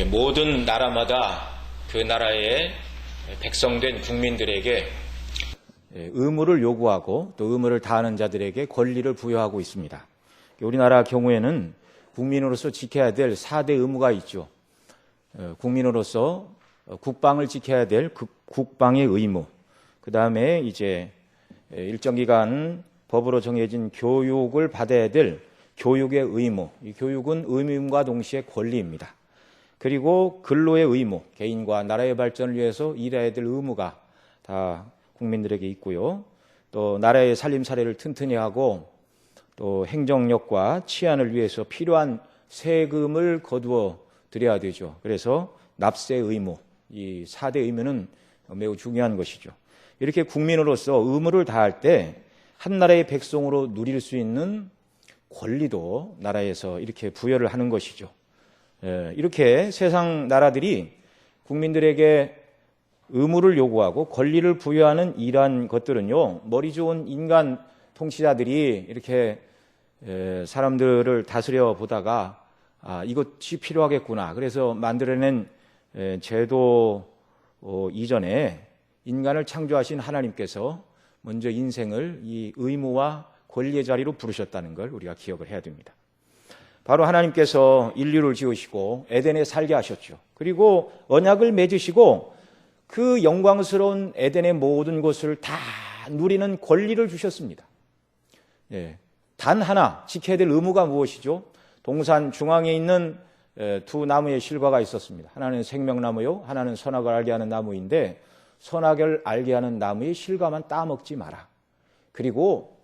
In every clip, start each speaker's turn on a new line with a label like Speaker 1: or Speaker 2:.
Speaker 1: 모든 나라마다 그 나라의 백성된 국민들에게 의무를 요구하고 또 의무를 다하는 자들에게 권리를 부여하고 있습니다. 우리나라 경우에는 국민으로서 지켜야 될 4대 의무가 있죠. 국민으로서 국방을 지켜야 될 국방의 의무, 그 다음에 이제 일정 기간 법으로 정해진 교육을 받아야 될 교육의 의무, 이 교육은 의무임과 동시에 권리입니다. 그리고 근로의 의무, 개인과 나라의 발전을 위해서 일해야 될 의무가 다 국민들에게 있고요. 또 나라의 살림살이를 튼튼히 하고 또 행정력과 치안을 위해서 필요한 세금을 거두어 드려야 되죠. 그래서 납세 의무, 이 4대 의무는 매우 중요한 것이죠. 이렇게 국민으로서 의무를 다할 때 한 나라의 백성으로 누릴 수 있는 권리도 나라에서 이렇게 부여를 하는 것이죠. 이렇게 세상 나라들이 국민들에게 의무를 요구하고 권리를 부여하는 이러한 것들은요, 머리 좋은 인간 통치자들이 이렇게 사람들을 다스려 보다가 이것이 필요하겠구나. 그래서 만들어낸 제도 이전에 인간을 창조하신 하나님께서 먼저 인생을 이 의무와 권리의 자리로 부르셨다는 걸 우리가 기억을 해야 됩니다. 바로 하나님께서 인류를 지으시고 에덴에 살게 하셨죠. 그리고 언약을 맺으시고 그 영광스러운 에덴의 모든 것을 다 누리는 권리를 주셨습니다. 단 하나 지켜야 될 의무가 무엇이죠? 동산 중앙에 있는 두 나무의 실과가 있었습니다. 하나는 생명나무요, 하나는 선악을 알게 하는 나무인데 선악을 알게 하는 나무의 실과만 따먹지 마라. 그리고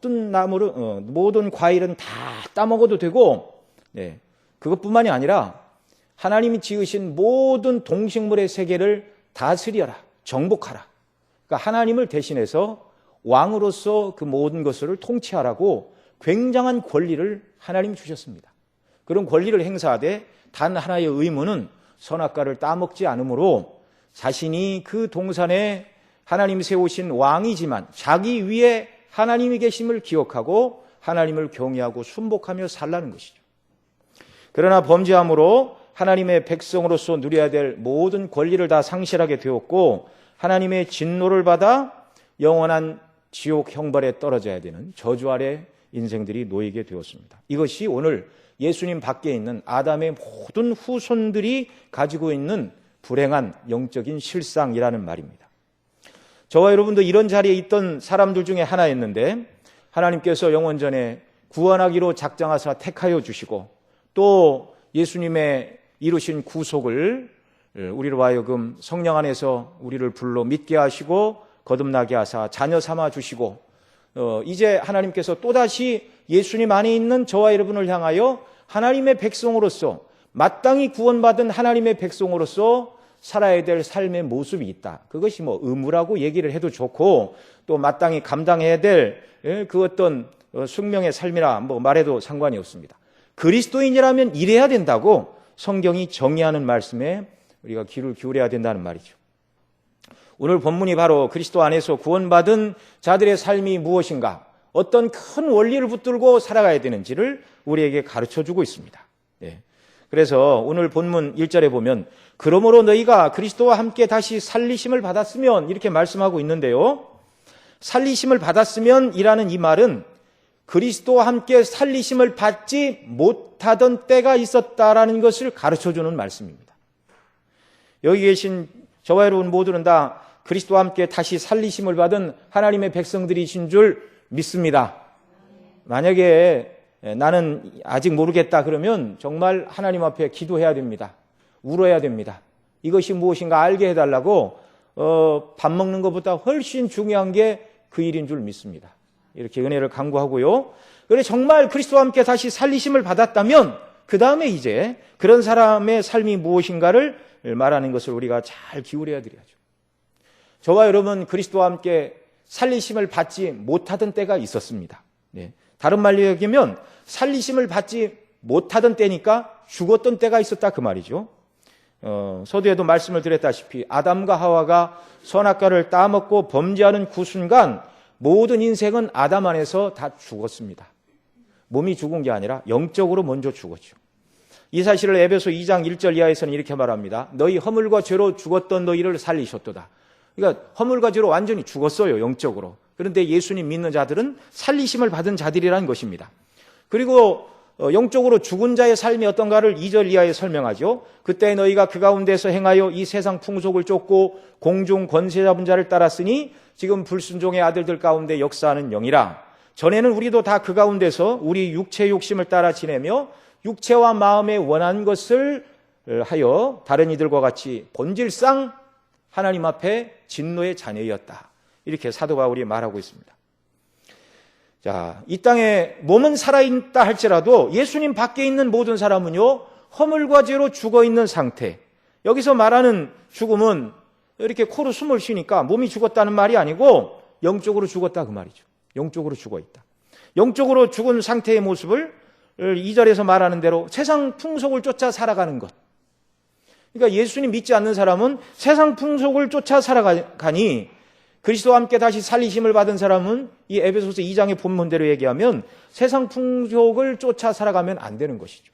Speaker 1: 모든 과일은 다 따먹어도 되고, 그것뿐만이 아니라 하나님이 지으신 모든 동식물의 세계를 다스려라, 정복하라. 그러니까 하나님을 대신해서 왕으로서 그 모든 것을 통치하라고 굉장한 권리를 하나님이 주셨습니다. 그런 권리를 행사하되 단 하나의 의무는 선악과를 따먹지 않으므로 자신이 그 동산에 하나님이 세우신 왕이지만 자기 위에 하나님이 계심을 기억하고 하나님을 경외하고 순복하며 살라는 것이죠. 그러나 범죄함으로 하나님의 백성으로서 누려야 될 모든 권리를 다 상실하게 되었고 하나님의 진노를 받아 영원한 지옥 형벌에 떨어져야 되는 저주 아래 인생들이 놓이게 되었습니다. 이것이 오늘 예수님 밖에 있는 아담의 모든 후손들이 가지고 있는 불행한 영적인 실상이라는 말입니다. 저와 여러분도 이런 자리에 있던 사람들 중에 하나였는데 하나님께서 영원전에 구원하기로 작정하사 택하여 주시고 또 예수님의 이루신 구속을 우리로 하여금 성령 안에서 우리를 불러 믿게 하시고 거듭나게 하사 자녀 삼아 주시고 이제 하나님께서 또다시 예수님 안에 있는 저와 여러분을 향하여 하나님의 백성으로서 마땅히 구원받은 하나님의 백성으로서 살아야 될 삶의 모습이 있다. 그것이 의무라고 얘기를 해도 좋고 또 마땅히 감당해야 될 그 어떤 숙명의 삶이라 말해도 상관이 없습니다. 그리스도인이라면 이래야 된다고 성경이 정의하는 말씀에 우리가 귀를 기울여야 된다는 말이죠. 오늘 본문이 바로 그리스도 안에서 구원받은 자들의 삶이 무엇인가, 어떤 큰 원리를 붙들고 살아가야 되는지를 우리에게 가르쳐주고 있습니다. 그래서 오늘 본문 1절에 보면 그러므로 너희가 그리스도와 함께 다시 살리심을 받았으면 이렇게 말씀하고 있는데요. 살리심을 받았으면 이라는 이 말은 그리스도와 함께 살리심을 받지 못하던 때가 있었다라는 것을 가르쳐주는 말씀입니다. 여기 계신 저와 여러분 모두는 다 그리스도와 함께 다시 살리심을 받은 하나님의 백성들이신 줄 믿습니다. 만약에 나는 아직 모르겠다 그러면 정말 하나님 앞에 기도해야 됩니다. 울어야 됩니다. 이것이 무엇인가 알게 해달라고 밥 먹는 것보다 훨씬 중요한 게 그 일인 줄 믿습니다. 이렇게 은혜를 간구하고요. 그래 정말 그리스도와 함께 다시 살리심을 받았다면 그 다음에 이제 그런 사람의 삶이 무엇인가를 말하는 것을 우리가 잘 기울여야 드려야죠. 저와 여러분 그리스도와 함께 살리심을 받지 못하던 때가 있었습니다. 다른 말로 얘기하면 살리심을 받지 못하던 때니까 죽었던 때가 있었다 그 말이죠. 서두에도 말씀을 드렸다시피 아담과 하와가 선악과를 따먹고 범죄하는 그 순간 모든 인생은 아담 안에서 다 죽었습니다. 몸이 죽은 게 아니라 영적으로 먼저 죽었죠. 이 사실을 에베소 2장 1절 이하에서는 이렇게 말합니다. 너희 허물과 죄로 죽었던 너희를 살리셨도다. 그러니까 허물과 죄로 완전히 죽었어요, 영적으로. 그런데 예수님 믿는 자들은 살리심을 받은 자들이라는 것입니다. 그리고 영적으로 죽은 자의 삶이 어떤가를 2절 이하에 설명하죠. 그때 너희가 그 가운데서 행하여 이 세상 풍속을 쫓고 공중 권세 잡은 자를 따랐으니 지금 불순종의 아들들 가운데 역사하는 영이라. 전에는 우리도 다 그 가운데서 우리 육체의 욕심을 따라 지내며 육체와 마음에 원한 것을 하여 다른 이들과 같이 본질상 하나님 앞에 진노의 자녀였다. 이렇게 사도 바울이 말하고 있습니다. 자, 이 땅에 몸은 살아있다 할지라도 예수님 밖에 있는 모든 사람은요, 허물과 죄로 죽어있는 상태. 여기서 말하는 죽음은 이렇게 코로 숨을 쉬니까 몸이 죽었다는 말이 아니고 영적으로 죽었다 그 말이죠. 영적으로 죽어있다. 영적으로 죽은 상태의 모습을 2절에서 말하는 대로 세상 풍속을 쫓아 살아가는 것. 그러니까 예수님 믿지 않는 사람은 세상 풍속을 쫓아 살아가니 그리스도와 함께 다시 살리심을 받은 사람은 이 에베소서 2장의 본문대로 얘기하면 세상 풍속을 쫓아 살아가면 안 되는 것이죠.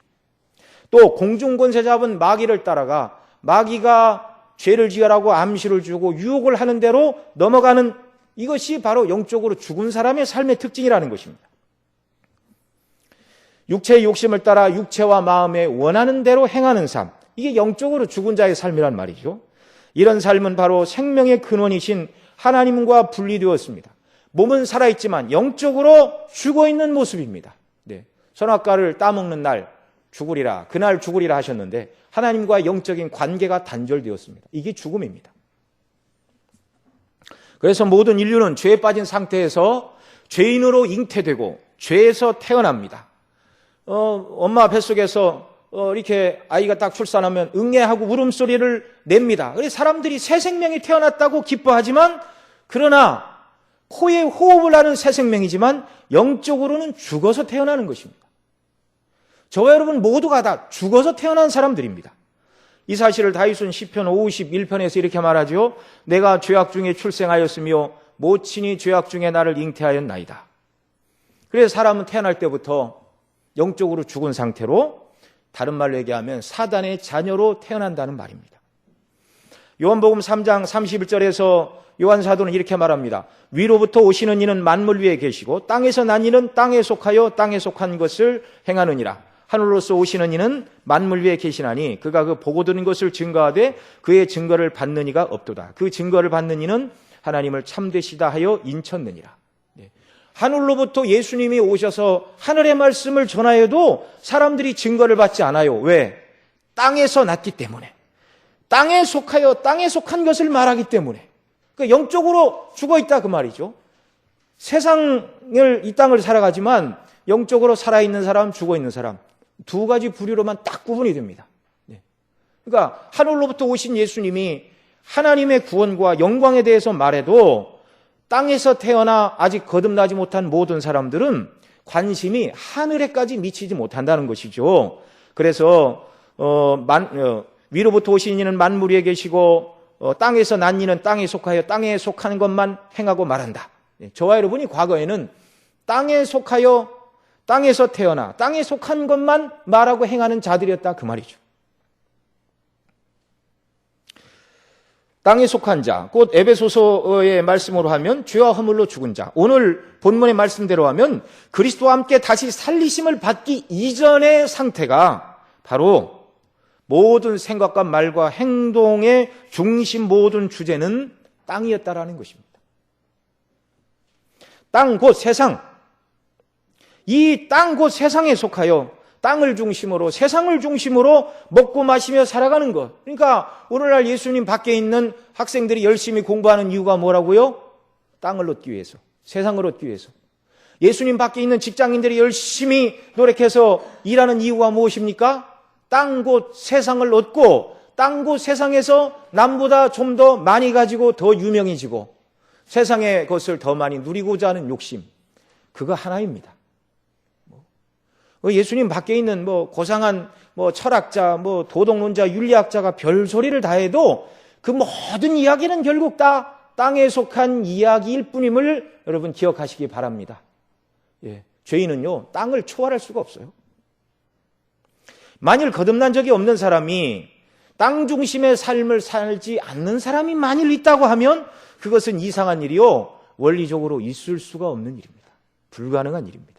Speaker 1: 또 공중권세 잡은 마귀를 따라가 마귀가 죄를 지으라고 암시를 주고 유혹을 하는 대로 넘어가는 이것이 바로 영적으로 죽은 사람의 삶의 특징이라는 것입니다. 육체의 욕심을 따라 육체와 마음에 원하는 대로 행하는 삶. 이게 영적으로 죽은 자의 삶이란 말이죠. 이런 삶은 바로 생명의 근원이신 하나님과 분리되었습니다. 몸은 살아있지만 영적으로 죽어있는 모습입니다. 네. 선악과를 따먹는 날 죽으리라, 그날 죽으리라 하셨는데 하나님과 영적인 관계가 단절되었습니다. 이게 죽음입니다. 그래서 모든 인류는 죄에 빠진 상태에서 죄인으로 잉태되고 죄에서 태어납니다. 엄마 뱃속에서 이렇게 아이가 딱 출산하면 응애하고 울음소리를 냅니다. 그래서 사람들이 새 생명이 태어났다고 기뻐하지만 그러나 코에 호흡을 하는 새 생명이지만 영적으로는 죽어서 태어나는 것입니다. 저와 여러분 모두가 다 죽어서 태어난 사람들입니다. 이 사실을 다윗은 시편 51편에서 이렇게 말하죠. 내가 죄악 중에 출생하였으며 모친이 죄악 중에 나를 잉태하였나이다. 그래서 사람은 태어날 때부터 영적으로 죽은 상태로, 다른 말로 얘기하면 사단의 자녀로 태어난다는 말입니다. 요한복음 3장 31절에서 요한 사도는 이렇게 말합니다. 위로부터 오시는 이는 만물 위에 계시고 땅에서 난 이는 땅에 속하여 땅에 속한 것을 행하느니라. 하늘로서 오시는 이는 만물 위에 계시나니 그가 그 보고 들은 것을 증거하되 그의 증거를 받는 이가 없도다. 그 증거를 받는 이는 하나님을 참되시다 하여 인쳤느니라. 하늘로부터 예수님이 오셔서 하늘의 말씀을 전하여도 사람들이 증거를 받지 않아요. 왜? 땅에서 났기 때문에. 땅에 속하여 땅에 속한 것을 말하기 때문에. 그러니까 영적으로 죽어있다 그 말이죠. 세상을, 이 땅을 살아가지만 영적으로 살아있는 사람, 죽어있는 사람, 두 가지 부류로만 딱 구분이 됩니다. 그러니까 하늘로부터 오신 예수님이 하나님의 구원과 영광에 대해서 말해도 땅에서 태어나 아직 거듭나지 못한 모든 사람들은 관심이 하늘에까지 미치지 못한다는 것이죠. 그래서 위로부터 오신 이는 만물 위에 계시고 땅에서 난 이는 땅에 속하여 땅에 속한 것만 행하고 말한다. 저와 여러분이 과거에는 땅에 속하여 땅에서 태어나 땅에 속한 것만 말하고 행하는 자들이었다 그 말이죠. 땅에 속한 자, 곧 에베소서의 말씀으로 하면 죄와 허물로 죽은 자, 오늘 본문의 말씀대로 하면 그리스도와 함께 다시 살리심을 받기 이전의 상태가 바로 모든 생각과 말과 행동의 중심 모든 주제는 땅이었다라는 것입니다. 땅 곧 세상, 이 땅 곧 세상에 속하여 땅을 중심으로 세상을 중심으로 먹고 마시며 살아가는 것. 그러니까 오늘날 예수님 밖에 있는 학생들이 열심히 공부하는 이유가 뭐라고요? 땅을 얻기 위해서, 세상을 얻기 위해서. 예수님 밖에 있는 직장인들이 열심히 노력해서 일하는 이유가 무엇입니까? 땅 곧 세상을 얻고 땅 곧 세상에서 남보다 좀 더 많이 가지고 더 유명해지고 세상의 것을 더 많이 누리고자 하는 욕심. 그거 하나입니다. 예수님 밖에 있는 고상한 철학자, 도덕론자, 윤리학자가 별소리를 다 해도 그 모든 이야기는 결국 다 땅에 속한 이야기일 뿐임을 여러분 기억하시기 바랍니다. 죄인은요, 땅을 초월할 수가 없어요. 만일 거듭난 적이 없는 사람이 땅 중심의 삶을 살지 않는 사람이 만일 있다고 하면 그것은 이상한 일이요, 원리적으로 있을 수가 없는 일입니다. 불가능한 일입니다.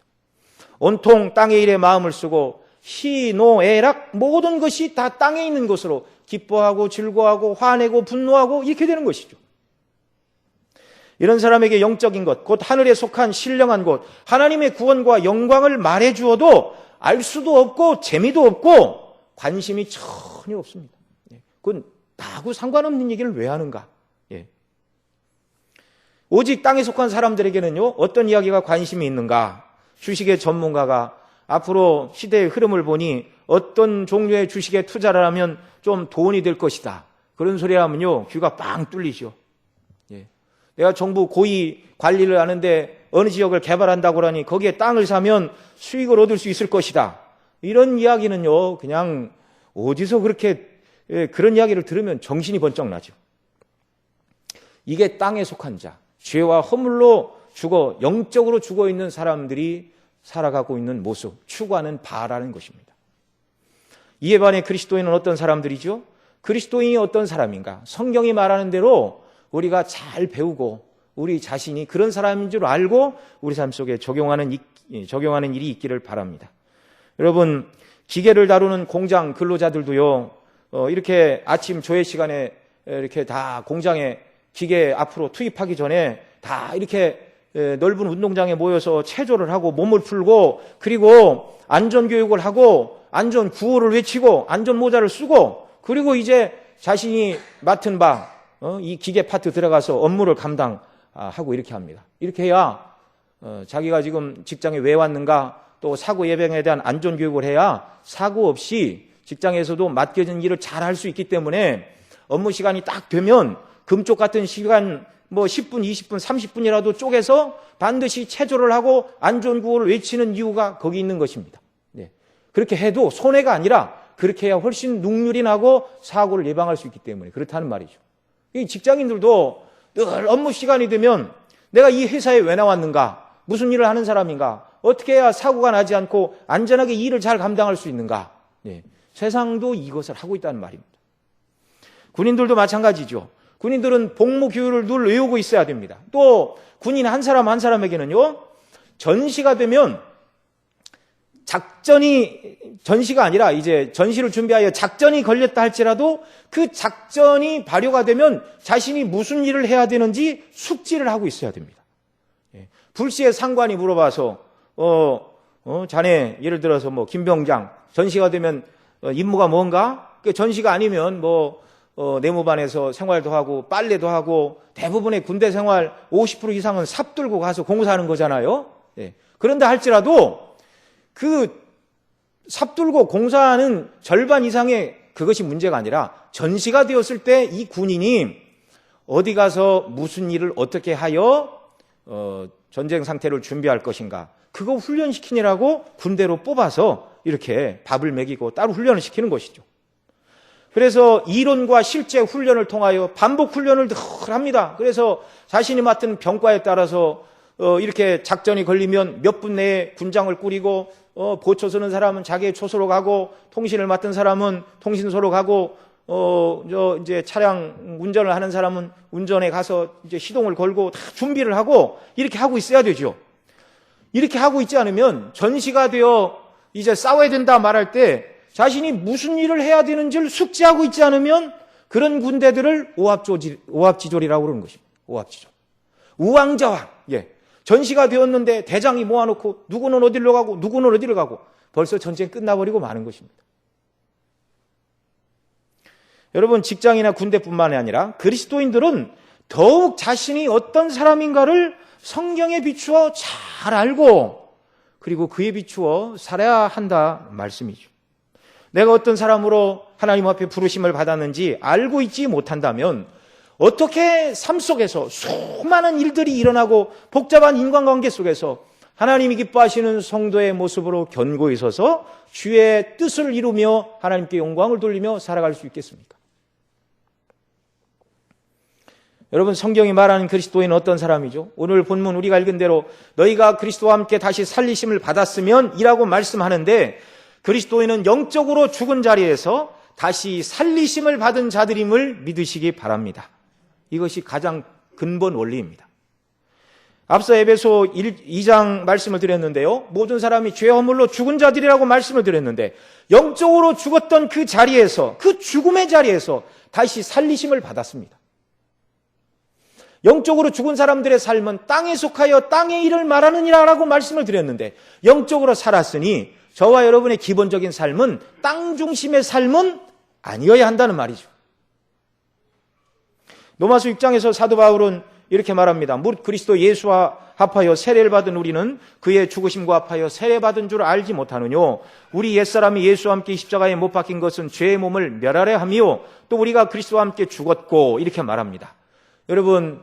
Speaker 1: 온통 땅의 일에 마음을 쓰고 희노애락 모든 것이 다 땅에 있는 것으로 기뻐하고 즐거워하고 화내고 분노하고 이렇게 되는 것이죠. 이런 사람에게 영적인 것, 곧 하늘에 속한 신령한 것, 하나님의 구원과 영광을 말해 주어도 알 수도 없고 재미도 없고 관심이 전혀 없습니다. 그건 나하고 상관없는 얘기를 왜 하는가? 오직 땅에 속한 사람들에게는요, 어떤 이야기가 관심이 있는가? 주식의 전문가가 앞으로 시대의 흐름을 보니 어떤 종류의 주식에 투자를 하면 좀 돈이 될 것이다, 그런 소리 하면요, 귀가 빵 뚫리죠. 내가 정부 고위 관리를 하는데 어느 지역을 개발한다고 그러니 거기에 땅을 사면 수익을 얻을 수 있을 것이다, 이런 이야기는요, 그냥 어디서 그렇게 그런 이야기를 들으면 정신이 번쩍 나죠. 이게 땅에 속한 자, 죄와 허물로 죽어 영적으로 죽어 있는 사람들이 살아가고 있는 모습, 추구하는 바라는 것입니다. 이에 반해 그리스도인은 어떤 사람들이죠? 그리스도인이 어떤 사람인가? 성경이 말하는 대로 우리가 잘 배우고 우리 자신이 그런 사람인 줄 알고 우리 삶 속에 적용하는 일이 있기를 바랍니다. 여러분, 기계를 다루는 공장 근로자들도요, 이렇게 아침 조회 시간에 이렇게 다 공장에 기계 앞으로 투입하기 전에 다 이렇게 넓은 운동장에 모여서 체조를 하고 몸을 풀고, 그리고 안전교육을 하고 안전구호를 외치고 안전모자를 쓰고, 그리고 이제 자신이 맡은 이 기계 파트 들어가서 업무를 감당하고 이렇게 합니다. 이렇게 해야 자기가 지금 직장에 왜 왔는가, 또 사고 예방에 대한 안전교육을 해야 사고 없이 직장에서도 맡겨진 일을 잘 할 수 있기 때문에 업무 시간이 딱 되면 금쪽 같은 시간 10분, 20분, 30분이라도 쪼개서 반드시 체조를 하고 안전구호를 외치는 이유가 거기 있는 것입니다. 그렇게 해도 손해가 아니라 그렇게 해야 훨씬 능률이 나고 사고를 예방할 수 있기 때문에 그렇다는 말이죠. 이 직장인들도 늘 업무 시간이 되면 내가 이 회사에 왜 나왔는가, 무슨 일을 하는 사람인가, 어떻게 해야 사고가 나지 않고 안전하게 일을 잘 감당할 수 있는가. 세상도 이것을 하고 있다는 말입니다. 군인들도 마찬가지죠. 군인들은 복무 규율을 늘 외우고 있어야 됩니다. 또 군인 한 사람 한 사람에게는요, 전시가 되면 전시가 아니라 이제 전시를 준비하여 작전이 걸렸다 할지라도 그 작전이 발효가 되면 자신이 무슨 일을 해야 되는지 숙지를 하고 있어야 됩니다. 불시에 상관이 물어봐서 자네 예를 들어서 김병장 전시가 되면 임무가 뭔가? 전시가 아니면 내무반에서 생활도 하고 빨래도 하고 대부분의 군대 생활 50% 이상은 삽 들고 가서 공사하는 거잖아요. 그런데 할지라도 그 삽 들고 공사하는 절반 이상의 그것이 문제가 아니라 전시가 되었을 때 이 군인이 어디 가서 무슨 일을 어떻게 하여 전쟁 상태를 준비할 것인가, 그거 훈련시키느라고 군대로 뽑아서 이렇게 밥을 먹이고 따로 훈련을 시키는 것이죠. 그래서 이론과 실제 훈련을 통하여 반복 훈련을 늘 합니다. 그래서 자신이 맡은 병과에 따라서 이렇게 작전이 걸리면 몇 분 내에 군장을 꾸리고, 보초 서는 사람은 자기의 초소로 가고, 통신을 맡은 사람은 통신소로 가고, 이제 차량 운전을 하는 사람은 운전에 가서 이제 시동을 걸고 다 준비를 하고 이렇게 하고 있어야 되죠. 이렇게 하고 있지 않으면 전시가 되어 이제 싸워야 된다 말할 때 자신이 무슨 일을 해야 되는지를 숙지하고 있지 않으면 그런 군대들을 오합지졸이라고 그러는 것입니다. 오합지졸. 우왕좌왕. 전시가 되었는데 대장이 모아놓고 누구는 어디로 가고 누구는 어디로 가고 벌써 전쟁 끝나버리고 마는 것입니다. 여러분, 직장이나 군대뿐만 아니라 그리스도인들은 더욱 자신이 어떤 사람인가를 성경에 비추어 잘 알고 그리고 그에 비추어 살아야 한다 말씀이죠. 내가 어떤 사람으로 하나님 앞에 부르심을 받았는지 알고 있지 못한다면 어떻게 삶 속에서 수많은 일들이 일어나고 복잡한 인간관계 속에서 하나님이 기뻐하시는 성도의 모습으로 견고히 서서 주의 뜻을 이루며 하나님께 영광을 돌리며 살아갈 수 있겠습니까? 여러분, 성경이 말하는 그리스도인은 어떤 사람이죠? 오늘 본문 우리가 읽은 대로 너희가 그리스도와 함께 다시 살리심을 받았으면 이라고 말씀하는데 그리스도인은 영적으로 죽은 자리에서 다시 살리심을 받은 자들임을 믿으시기 바랍니다. 이것이 가장 근본 원리입니다. 앞서 에베소 2장 말씀을 드렸는데요. 모든 사람이 죄 허물로 죽은 자들이라고 말씀을 드렸는데 영적으로 죽었던 그 자리에서, 그 죽음의 자리에서 다시 살리심을 받았습니다. 영적으로 죽은 사람들의 삶은 땅에 속하여 땅의 일을 말하느니라라고 말씀을 드렸는데 영적으로 살았으니 저와 여러분의 기본적인 삶은 땅 중심의 삶은 아니어야 한다는 말이죠. 로마서 6장에서 사도 바울은 이렇게 말합니다. 무릇 그리스도 예수와 합하여 세례를 받은 우리는 그의 죽으심과 합하여 세례받은 줄 알지 못하느뇨. 우리 옛사람이 예수와 함께 십자가에 못 박힌 것은 죄의 몸을 멸하려 함이요 또 우리가 그리스도와 함께 죽었고, 이렇게 말합니다. 여러분,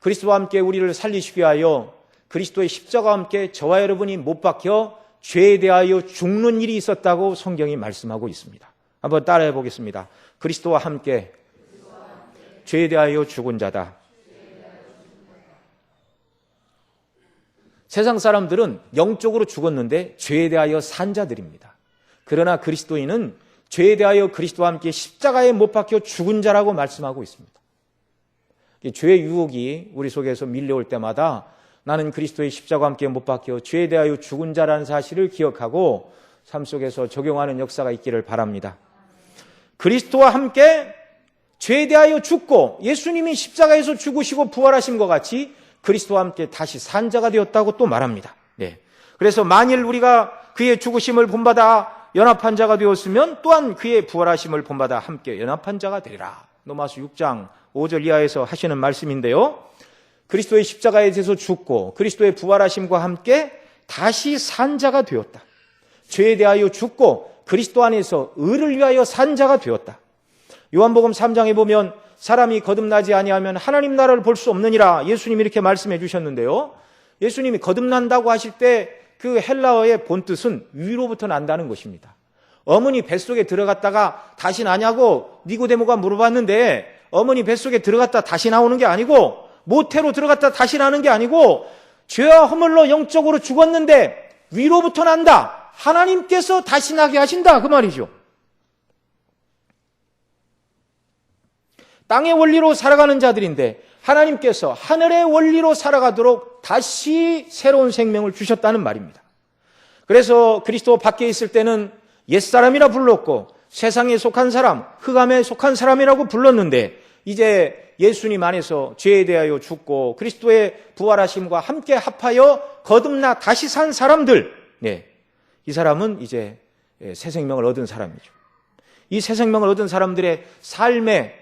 Speaker 1: 그리스도와 함께 우리를 살리시기 위하여 그리스도의 십자가와 함께 저와 여러분이 못 박혀 죄에 대하여 죽는 일이 있었다고 성경이 말씀하고 있습니다. 한번 따라해 보겠습니다. 그리스도와 함께 죄에 대하여 죽은 자다. 세상 사람들은 영적으로 죽었는데 죄에 대하여 산 자들입니다. 그러나 그리스도인은 죄에 대하여 그리스도와 함께 십자가에 못 박혀 죽은 자라고 말씀하고 있습니다. 죄의 유혹이 우리 속에서 밀려올 때마다 나는 그리스도의 십자가와 함께 못 박혀 죄에 대하여 죽은 자라는 사실을 기억하고 삶 속에서 적용하는 역사가 있기를 바랍니다. 그리스도와 함께 죄에 대하여 죽고 예수님이 십자가에서 죽으시고 부활하신 것 같이 그리스도와 함께 다시 산 자가 되었다고 또 말합니다. 네. 그래서 만일 우리가 그의 죽으심을 본받아 연합한 자가 되었으면 또한 그의 부활하심을 본받아 함께 연합한 자가 되리라. 로마서 6장 5절 이하에서 하시는 말씀인데요. 그리스도의 십자가에 대해서 죽고 그리스도의 부활하심과 함께 다시 산 자가 되었다. 죄에 대하여 죽고 그리스도 안에서 의를 위하여 산 자가 되었다. 요한복음 3장에 보면 사람이 거듭나지 아니하면 하나님 나라를 볼 수 없느니라 예수님이 이렇게 말씀해 주셨는데요. 예수님이 거듭난다고 하실 때 그 헬라어의 본뜻은 위로부터 난다는 것입니다. 어머니 뱃속에 들어갔다가 다시 나냐고 니고데모가 물어봤는데 어머니 뱃속에 들어갔다 다시 나오는 게 아니고 모태로 들어갔다 다시 나는 게 아니고 죄와 허물로 영적으로 죽었는데 위로부터 난다. 하나님께서 다시 나게 하신다. 그 말이죠. 땅의 원리로 살아가는 자들인데 하나님께서 하늘의 원리로 살아가도록 다시 새로운 생명을 주셨다는 말입니다. 그래서 그리스도 밖에 있을 때는 옛사람이라 불렀고 세상에 속한 사람, 흑암에 속한 사람이라고 불렀는데 이제 예수님 안에서 죄에 대하여 죽고 그리스도의 부활하심과 함께 합하여 거듭나 다시 산 사람들, 이 사람은 이제 새 생명을 얻은 사람이죠. 이 새 생명을 얻은 사람들의 삶의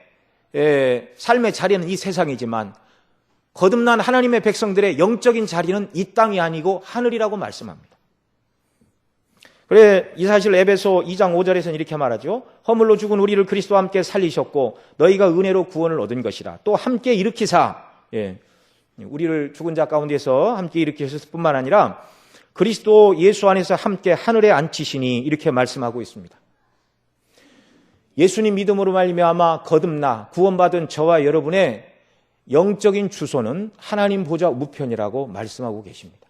Speaker 1: 자리는 이 세상이지만 거듭난 하나님의 백성들의 영적인 자리는 이 땅이 아니고 하늘이라고 말씀합니다. 그래 이 사실 에베소 2장 5절에서는 이렇게 말하죠. 허물로 죽은 우리를 그리스도와 함께 살리셨고 너희가 은혜로 구원을 얻은 것이라. 또 함께 일으키사, 우리를 죽은 자 가운데서 함께 일으키셨을 뿐만 아니라 그리스도 예수 안에서 함께 하늘에 앉히시니 이렇게 말씀하고 있습니다. 예수님 믿음으로 말미암아 거듭나 구원받은 저와 여러분의 영적인 주소는 하나님 보좌 우편이라고 말씀하고 계십니다.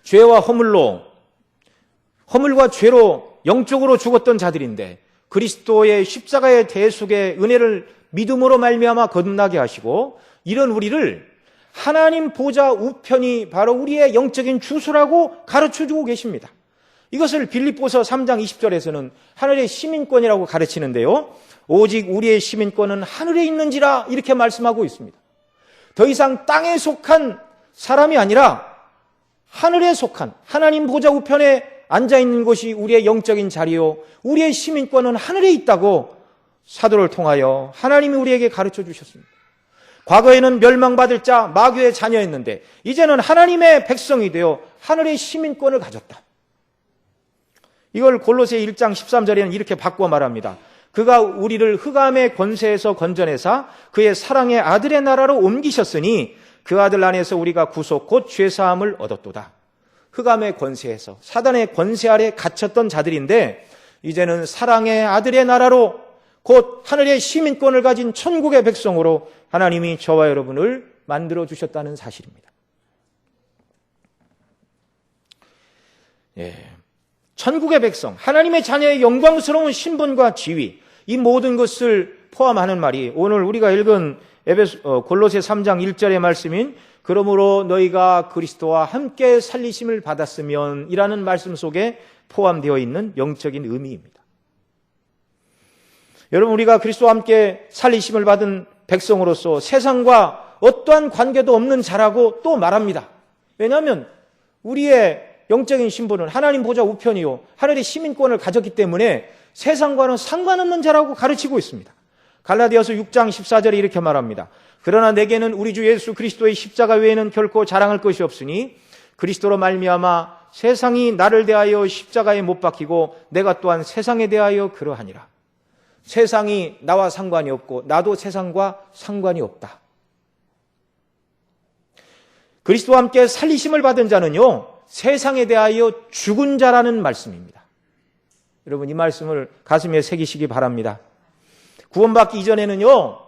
Speaker 1: 죄와 허물과 죄로 영적으로 죽었던 자들인데 그리스도의 십자가의 대속의 은혜를 믿음으로 말미암아 거듭나게 하시고 이런 우리를 하나님 보좌 우편이 바로 우리의 영적인 주소라고 가르쳐주고 계십니다. 이것을 빌립보서 3장 20절에서는 하늘의 시민권이라고 가르치는데요. 오직 우리의 시민권은 하늘에 있는지라 이렇게 말씀하고 있습니다. 더 이상 땅에 속한 사람이 아니라 하늘에 속한 하나님 보좌 우편에 앉아있는 것이 우리의 영적인 자리요 우리의 시민권은 하늘에 있다고 사도를 통하여 하나님이 우리에게 가르쳐 주셨습니다. 과거에는 멸망받을 자 마귀의 자녀였는데 이제는 하나님의 백성이 되어 하늘의 시민권을 가졌다. 이걸 골로새 1장 13절에는 이렇게 바꾸어 말합니다. 그가 우리를 흑암의 권세에서 건져내사 그의 사랑의 아들의 나라로 옮기셨으니 그 아들 안에서 우리가 구속 곧 죄사함을 얻었도다. 흑암의 권세에서 사단의 권세 아래 갇혔던 자들인데 이제는 사랑의 아들의 나라로 곧 하늘의 시민권을 가진 천국의 백성으로 하나님이 저와 여러분을 만들어 주셨다는 사실입니다. 천국의 백성, 하나님의 자녀의 영광스러운 신분과 지위, 이 모든 것을 포함하는 말이 오늘 우리가 읽은 골로새 3장 1절의 말씀인 그러므로 너희가 그리스도와 함께 살리심을 받았으면 이라는 말씀 속에 포함되어 있는 영적인 의미입니다. 여러분, 우리가 그리스도와 함께 살리심을 받은 백성으로서 세상과 어떠한 관계도 없는 자라고 또 말합니다. 왜냐하면 우리의 영적인 신분은 하나님 보좌 우편이요 하늘의 시민권을 가졌기 때문에 세상과는 상관없는 자라고 가르치고 있습니다. 갈라디아서 6장 14절에 이렇게 말합니다. 그러나 내게는 우리 주 예수 그리스도의 십자가 외에는 결코 자랑할 것이 없으니 그리스도로 말미암아 세상이 나를 대하여 십자가에 못 박히고 내가 또한 세상에 대하여 그러하니라. 세상이 나와 상관이 없고 나도 세상과 상관이 없다. 그리스도와 함께 살리심을 받은 자는요, 세상에 대하여 죽은 자라는 말씀입니다. 여러분, 이 말씀을 가슴에 새기시기 바랍니다. 구원받기 이전에는요,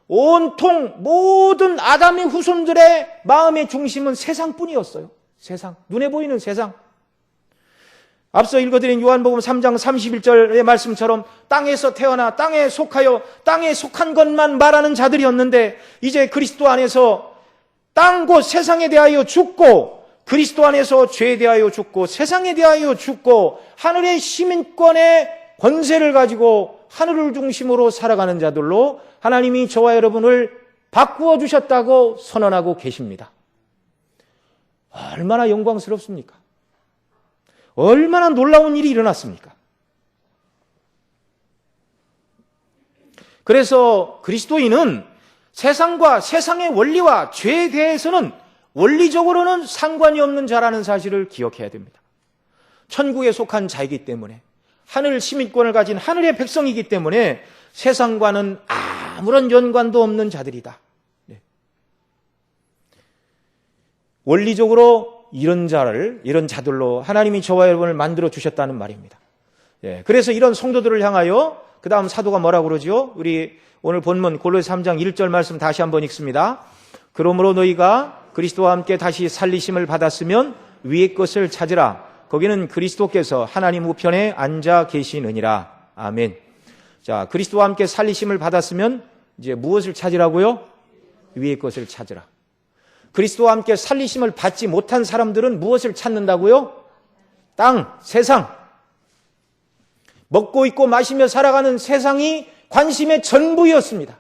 Speaker 1: 온통 모든 아담의 후손들의 마음의 중심은 세상뿐이었어요. 세상, 눈에 보이는 세상. 앞서 읽어드린 요한복음 3장 31절의 말씀처럼 땅에서 태어나 땅에 속하여 땅에 속한 것만 말하는 자들이었는데 이제 그리스도 안에서 땅 곧 세상에 대하여 죽고 그리스도 안에서 죄에 대하여 죽고 세상에 대하여 죽고 하늘의 시민권의 권세를 가지고 하늘을 중심으로 살아가는 자들로 하나님이 저와 여러분을 바꾸어 주셨다고 선언하고 계십니다. 얼마나 영광스럽습니까? 얼마나 놀라운 일이 일어났습니까? 그래서 그리스도인은 세상과 세상의 원리와 죄에 대해서는 원리적으로는 상관이 없는 자라는 사실을 기억해야 됩니다. 천국에 속한 자이기 때문에 하늘 시민권을 가진 하늘의 백성이기 때문에 세상과는 아무런 연관도 없는 자들이다. 네. 원리적으로 이런 자들로 하나님이 저와 여러분을 만들어 주셨다는 말입니다. 예, 그래서 이런 성도들을 향하여 그 다음 사도가 뭐라고 그러죠? 우리 오늘 본문 골로새 3장 1절 말씀 다시 한번 읽습니다. 그러므로 너희가 그리스도와 함께 다시 살리심을 받았으면 위의 것을 찾으라. 거기는 그리스도께서 하나님 우편에 앉아 계시느니라. 아멘. 자, 그리스도와 함께 살리심을 받았으면 이제 무엇을 찾으라고요? 위의 것을 찾으라. 그리스도와 함께 살리심을 받지 못한 사람들은 무엇을 찾는다고요? 땅, 세상. 먹고 입고 마시며 살아가는 세상이 관심의 전부였습니다.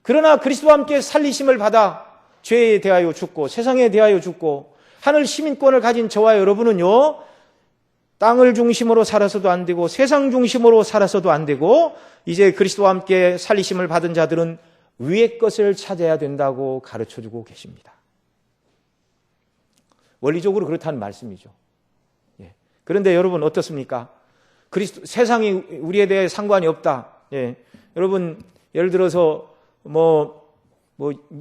Speaker 1: 그러나 그리스도와 함께 살리심을 받아 죄에 대하여 죽고 세상에 대하여 죽고 하늘 시민권을 가진 저와 여러분은요, 땅을 중심으로 살아서도 안 되고 세상 중심으로 살아서도 안 되고 이제 그리스도와 함께 살리심을 받은 자들은 위의 것을 찾아야 된다고 가르쳐주고 계십니다. 원리적으로 그렇다는 말씀이죠. 예. 그런데 여러분 어떻습니까? 세상이 우리에 대해 상관이 없다. 예. 여러분 예를 들어서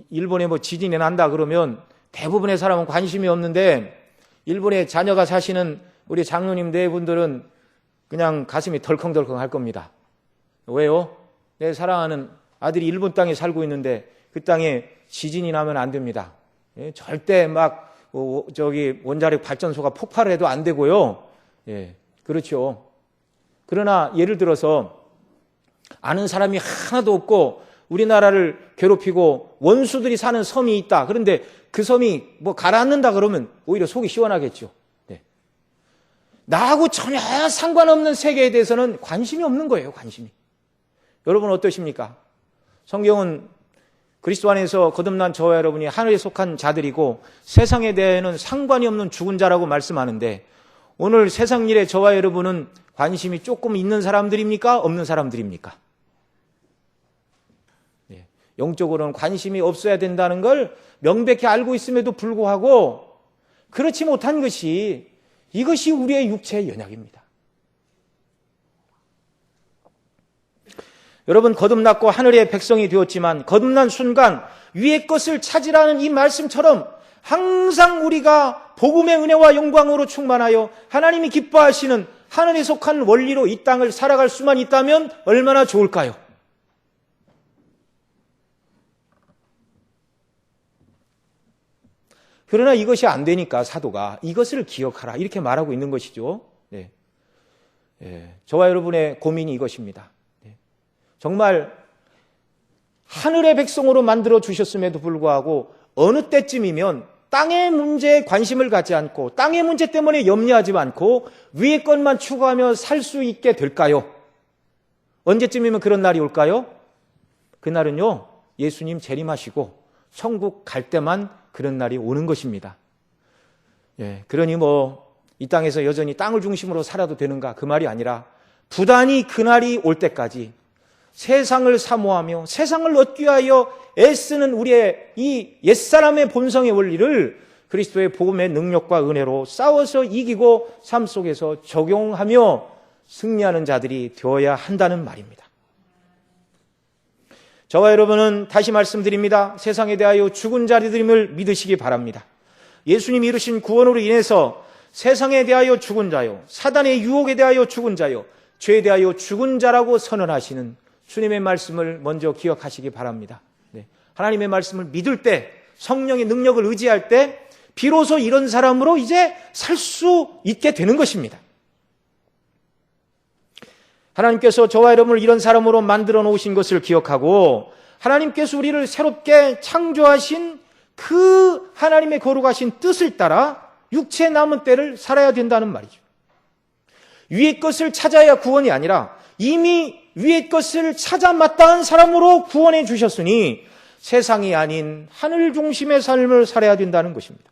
Speaker 1: 일본에 지진이 난다 그러면 대부분의 사람은 관심이 없는데 일본에 자녀가 사시는 우리 장로님 네 분들은 그냥 가슴이 덜컹덜컹 할 겁니다. 왜요? 내 사랑하는 아들이 일본 땅에 살고 있는데 그 땅에 지진이 나면 안 됩니다. 예, 절대 원자력 발전소가 폭발을 해도 안 되고요. 예, 그렇죠. 그러나 예를 들어서 아는 사람이 하나도 없고 우리나라를 괴롭히고 원수들이 사는 섬이 있다. 그런데 그 섬이 가라앉는다 그러면 오히려 속이 시원하겠죠. 네. 나하고 전혀 상관없는 세계에 대해서는 관심이 없는 거예요. 관심이. 여러분 어떠십니까? 성경은 그리스도 안에서 거듭난 저와 여러분이 하늘에 속한 자들이고 세상에 대해서는 상관이 없는 죽은 자라고 말씀하는데 오늘 세상 일에 저와 여러분은 관심이 조금 있는 사람들입니까? 없는 사람들입니까? 네. 영적으로는 관심이 없어야 된다는 걸 명백히 알고 있음에도 불구하고 그렇지 못한 이것이 우리의 육체의 연약입니다. 여러분 거듭났고 하늘의 백성이 되었지만 거듭난 순간 위의 것을 찾으라는 이 말씀처럼 항상 우리가 복음의 은혜와 영광으로 충만하여 하나님이 기뻐하시는 하늘에 속한 원리로 이 땅을 살아갈 수만 있다면 얼마나 좋을까요? 그러나 이것이 안 되니까 사도가 이것을 기억하라 이렇게 말하고 있는 것이죠. 네. 저와 여러분의 고민이 이것입니다. 정말 하늘의 백성으로 만들어 주셨음에도 불구하고 어느 때쯤이면 땅의 문제에 관심을 갖지 않고 땅의 문제 때문에 염려하지 않고 위의 것만 추구하며 살 수 있게 될까요? 언제쯤이면 그런 날이 올까요? 그날은요, 예수님 재림하시고 천국 갈 때만 그런 날이 오는 것입니다. 그러니 이 땅에서 여전히 땅을 중심으로 살아도 되는가? 그 말이 아니라 부단히 그날이 올 때까지 세상을 사모하며 세상을 얻기 위하여 애쓰는 우리의 이 옛사람의 본성의 원리를 그리스도의 복음의 능력과 은혜로 싸워서 이기고 삶 속에서 적용하며 승리하는 자들이 되어야 한다는 말입니다. 저와 여러분은 다시 말씀드립니다. 세상에 대하여 죽은 자들임을 믿으시기 바랍니다. 예수님이 이루신 구원으로 인해서 세상에 대하여 죽은 자요, 사단의 유혹에 대하여 죽은 자요, 죄에 대하여 죽은 자라고 선언하시는 주님의 말씀을 먼저 기억하시기 바랍니다. 하나님의 말씀을 믿을 때, 성령의 능력을 의지할 때 비로소 이런 사람으로 이제 살 수 있게 되는 것입니다. 하나님께서 저와 여러분을 이런 사람으로 만들어 놓으신 것을 기억하고 하나님께서 우리를 새롭게 창조하신 그 하나님의 거룩하신 뜻을 따라 육체 남은 때를 살아야 된다는 말이죠. 위의 것을 찾아야 구원이 아니라 이미 위의 것을 찾아 마땅한 사람으로 구원해 주셨으니 세상이 아닌 하늘 중심의 삶을 살아야 된다는 것입니다.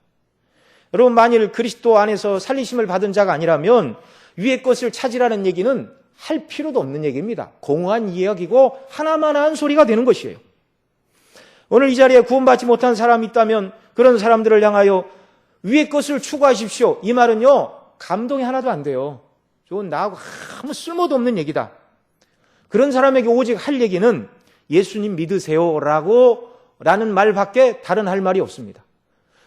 Speaker 1: 여러분, 만일 그리스도 안에서 살리심을 받은 자가 아니라면 위의 것을 찾으라는 얘기는 할 필요도 없는 얘기입니다. 공허한 이야기고 하나만 한 소리가 되는 것이에요. 오늘 이 자리에 구원받지 못한 사람이 있다면 그런 사람들을 향하여 위의 것을 추구하십시오. 이 말은요, 감동이 하나도 안 돼요. 좋은 나하고 아무 쓸모도 없는 얘기다. 그런 사람에게 오직 할 얘기는 예수님 믿으세요 라는 말밖에 다른 할 말이 없습니다.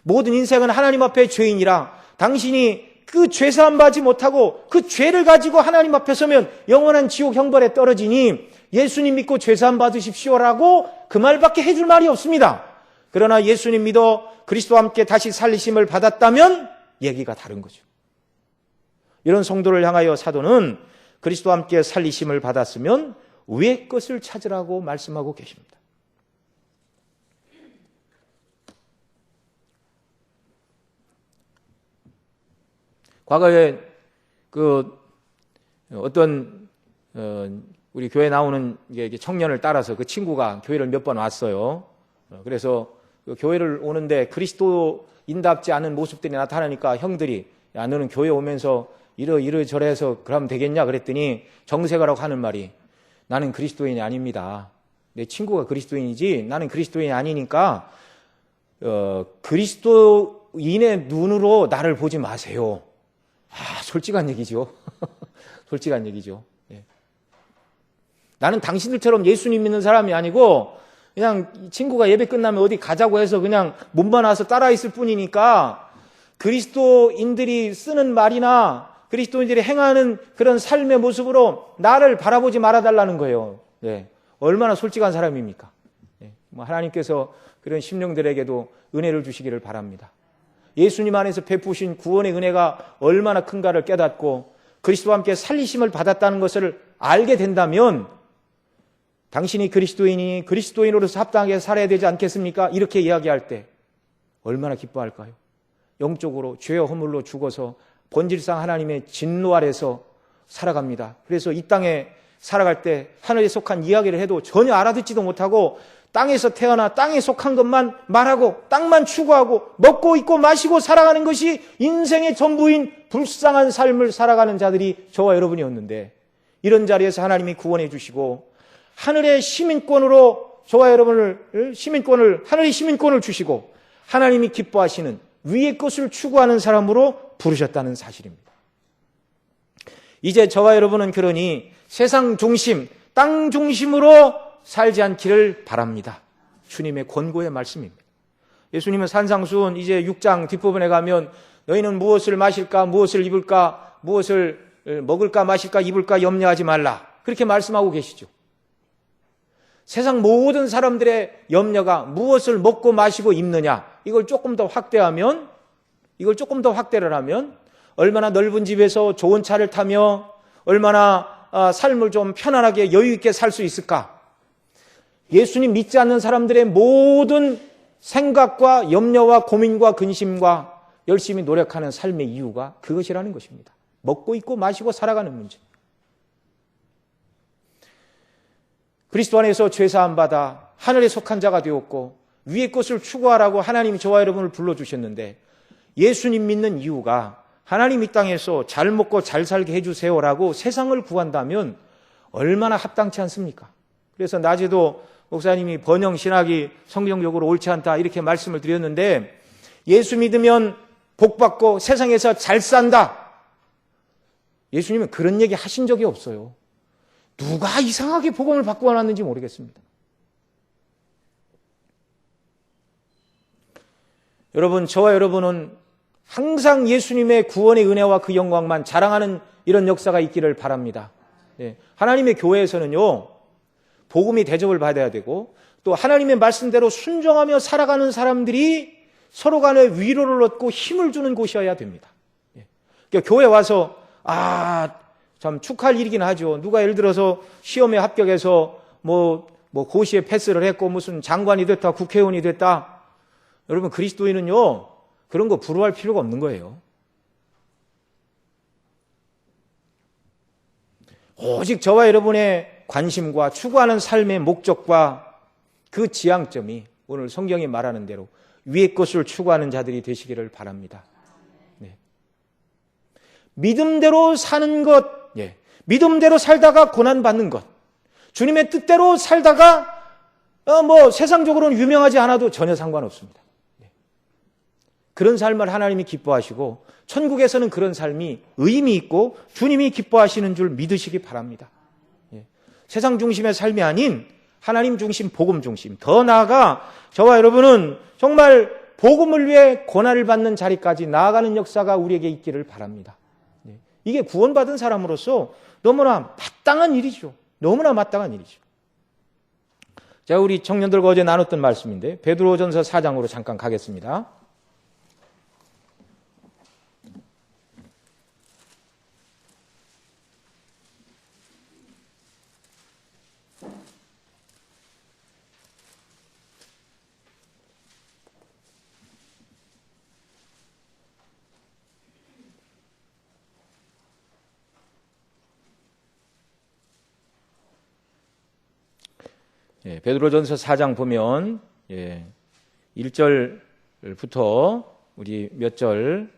Speaker 1: 모든 인생은 하나님 앞에 죄인이라 당신이 그 죄사함 받지 못하고 그 죄를 가지고 하나님 앞에 서면 영원한 지옥 형벌에 떨어지니 예수님 믿고 죄사함 받으십시오라고 그 말밖에 해줄 말이 없습니다. 그러나 예수님 믿어 그리스도와 함께 다시 살리심을 받았다면 얘기가 다른 거죠. 이런 성도를 향하여 사도는 그리스도와 함께 살리심을 받았으면 위의 것을 찾으라고 말씀하고 계십니다. 과거에 어떤 우리 교회 나오는 청년을 따라서 그 친구가 교회를 몇 번 왔어요. 그래서 그 교회를 오는데 그리스도인답지 않은 모습들이 나타나니까 형들이 야, 너는 교회 오면서 이러저러해서 그러면 되겠냐 그랬더니 정색하라고 하는 말이 나는 그리스도인이 아닙니다. 내 친구가 그리스도인이지 나는 그리스도인이 아니니까 그리스도인의 눈으로 나를 보지 마세요. 솔직한 얘기죠. 솔직한 얘기죠. 나는 당신들처럼 예수님 믿는 사람이 아니고 그냥 친구가 예배 끝나면 어디 가자고 해서 그냥 몸만 와서 따라 있을 뿐이니까 그리스도인들이 쓰는 말이나 그리스도인들이 행하는 그런 삶의 모습으로 나를 바라보지 말아달라는 거예요. 얼마나 솔직한 사람입니까? 하나님께서 그런 심령들에게도 은혜를 주시기를 바랍니다. 예수님 안에서 베푸신 구원의 은혜가 얼마나 큰가를 깨닫고 그리스도와 함께 살리심을 받았다는 것을 알게 된다면 당신이 그리스도인이 그리스도인으로서 합당하게 살아야 되지 않겠습니까? 이렇게 이야기할 때 얼마나 기뻐할까요? 영적으로 죄와 허물로 죽어서 본질상 하나님의 진노 아래서 살아갑니다. 그래서 이 땅에 살아갈 때 하늘에 속한 이야기를 해도 전혀 알아듣지도 못하고 땅에서 태어나 땅에 속한 것만 말하고 땅만 추구하고 먹고 입고 마시고 살아가는 것이 인생의 전부인 불쌍한 삶을 살아가는 자들이 저와 여러분이었는데 이런 자리에서 하나님이 구원해 주시고 하늘의 시민권으로 저와 여러분을 하늘의 시민권을 주시고 하나님이 기뻐하시는 위의 것을 추구하는 사람으로 부르셨다는 사실입니다. 이제 저와 여러분은 그러니 세상 중심, 땅 중심으로 살지 않기를 바랍니다. 주님의 권고의 말씀입니다. 예수님은 산상수훈 이제 6장 뒷부분에 가면 너희는 무엇을 마실까, 무엇을 입을까, 무엇을 먹을까, 마실까, 입을까 염려하지 말라. 그렇게 말씀하고 계시죠. 세상 모든 사람들의 염려가 무엇을 먹고 마시고 입느냐, 이걸 조금 더 확대하면, 이걸 조금 더 확대를 하면 얼마나 넓은 집에서 좋은 차를 타며 얼마나 삶을 좀 편안하게 여유 있게 살 수 있을까? 예수님 믿지 않는 사람들의 모든 생각과 염려와 고민과 근심과 열심히 노력하는 삶의 이유가 그것이라는 것입니다. 먹고 입고 마시고 살아가는 문제. 그리스도 안에서 죄사함 받아 하늘에 속한 자가 되었고 위의 것을 추구하라고 하나님이 저와 여러분을 불러주셨는데, 예수님 믿는 이유가 하나님 이 땅에서 잘 먹고 잘 살게 해주세요라고 세상을 구한다면 얼마나 합당치 않습니까? 그래서 낮에도 목사님이 번영 신학이 성경적으로 옳지 않다 이렇게 말씀을 드렸는데, 예수 믿으면 복받고 세상에서 잘 산다, 예수님은 그런 얘기 하신 적이 없어요. 누가 이상하게 복음을 바꾸어 놨는지 모르겠습니다. 여러분, 저와 여러분은 항상 예수님의 구원의 은혜와 그 영광만 자랑하는 이런 역사가 있기를 바랍니다. 네. 하나님의 교회에서는요, 복음이 대접을 받아야 되고 또 하나님의 말씀대로 순종하며 살아가는 사람들이 서로 간에 위로를 얻고 힘을 주는 곳이어야 됩니다. 그러니까 교회 와서 참 축하할 일이긴 하죠. 누가 예를 들어서 시험에 합격해서 뭐 고시에 패스를 했고 무슨 장관이 됐다, 국회의원이 됐다. 여러분, 그리스도인은요, 그런 거 부러워할 필요가 없는 거예요. 오직 저와 여러분의 관심과 추구하는 삶의 목적과 그 지향점이 오늘 성경이 말하는 대로 위의 것을 추구하는 자들이 되시기를 바랍니다. 네. 믿음대로 사는 것, 믿음대로 살다가 고난받는 것, 주님의 뜻대로 살다가 세상적으로는 유명하지 않아도 전혀 상관없습니다. 그런 삶을 하나님이 기뻐하시고 천국에서는 그런 삶이 의미 있고 주님이 기뻐하시는 줄 믿으시기 바랍니다. 세상 중심의 삶이 아닌 하나님 중심, 복음 중심, 더 나아가 저와 여러분은 정말 복음을 위해 고난을 받는 자리까지 나아가는 역사가 우리에게 있기를 바랍니다. 이게 구원받은 사람으로서 너무나 마땅한 일이죠. 너무나 마땅한 일이죠. 자, 우리 청년들과 어제 나눴던 말씀인데 베드로전서 4장으로 잠깐 가겠습니다. 베드로전서 4장 보면 1절부터 우리 몇 절